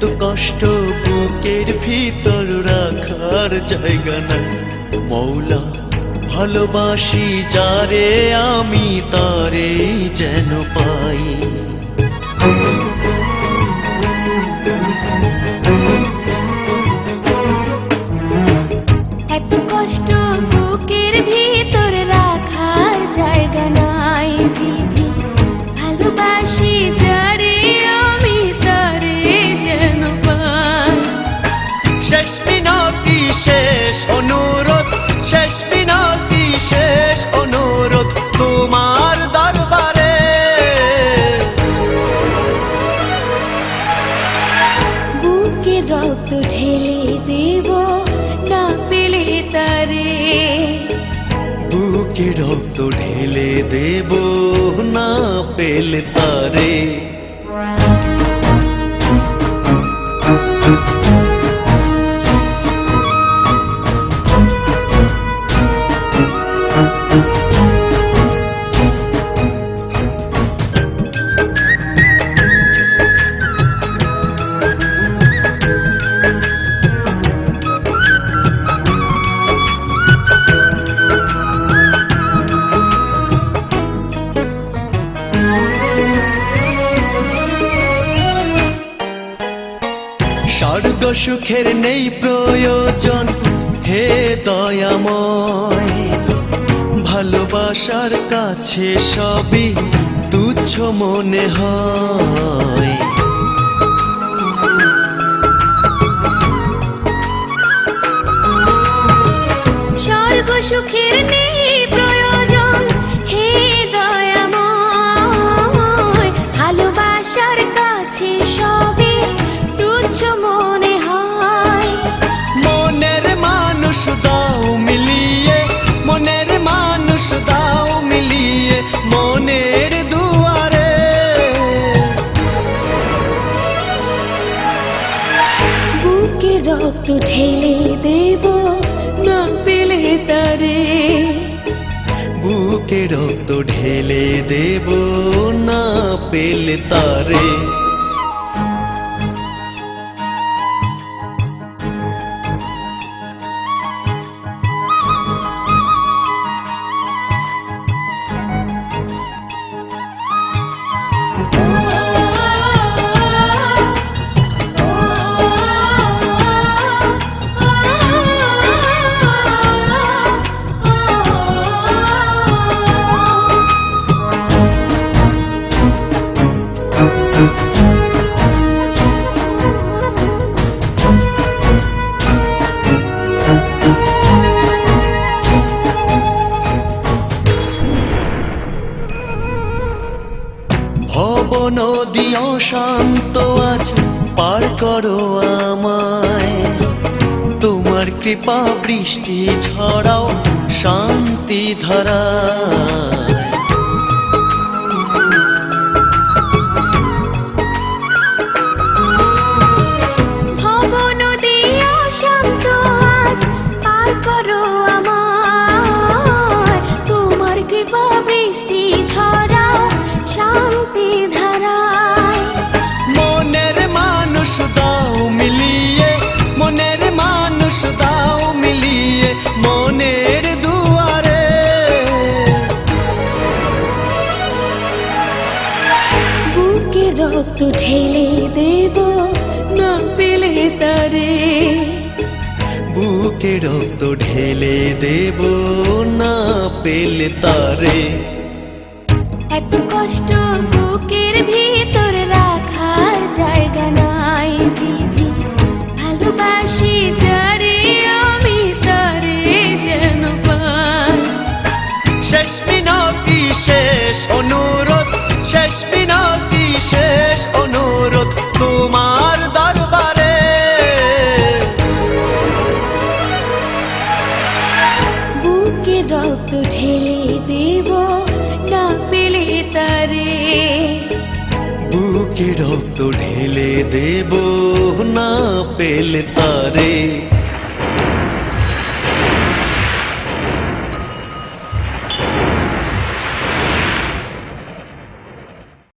এত কষ্ট বুকের ভিতর রাখার জায়গা নাই মৌলা ভালোবাসি যারে আমি তারে যেন পাই এত কষ্ট বুকের ভিতর রাখার জায়গা নাই দিদি ভালোবাসি যারে আমি তারে যেন পাই শেষ মিনতি শেষ অনুরোধ শেষ মিনতি শেষ অনুরোধ তোমার দরবারে বুকে রক্ত ঢেলে দেব না পেলে তারে বুকে রক্ত ঢেলে দেব না পেলে তারে স্বর্গ সুখের নেই প্রয়োজন হে দয়াময় ভালোবাসার কাছে সবই তুচ্ছ মনে হয় স্বর্গ সুখের নেই প্রয়োজন হে দয়াময় ভালোবাসার কাছে সবে তুচ্ছ মনে হয় মনের মানুষ দাও মিলিয়ে মনের মানুষ দাও মিলিয়ে মনের দুয়ারে বুকে রক্ত ঢেলে দেব না পেলে তারে বুকে রক্ত ঢেলে দেব না পেলে তারে ভব নদী অশান্ত আজ পার করো আমায় তোমার কৃপা বৃষ্টি ঝরাও শান্তি ধারায় ভব নদী অশান্ত আজ পার করো আমায় তোমার কৃপা বৃষ্টি ঝরাও শান্তি ধারায় মনের মানুষ দাও মিলিয়ে মনের মানুষ দাও মিলিয়ে মনের দুয়ারে বুকে রক্ত ঢেলে দেব না পেলে তারে বুকে রক্ত ঢেলে দেব না পেলে তারে এত কষ্ট বুকের ভিতর রাখার জায়গা নাই দিদি ভালোবাসি যারে আমি তারে যেন পাই শেষ মিনতি শেষ অনুরোধ শেষ মিনতি শেষ অনুরোধ তোমার দরবারে বুকে রক্ত ঢেলে দেব না পেলে তারে বুকে রক্ত ঢেলে দেব না পেলে তারে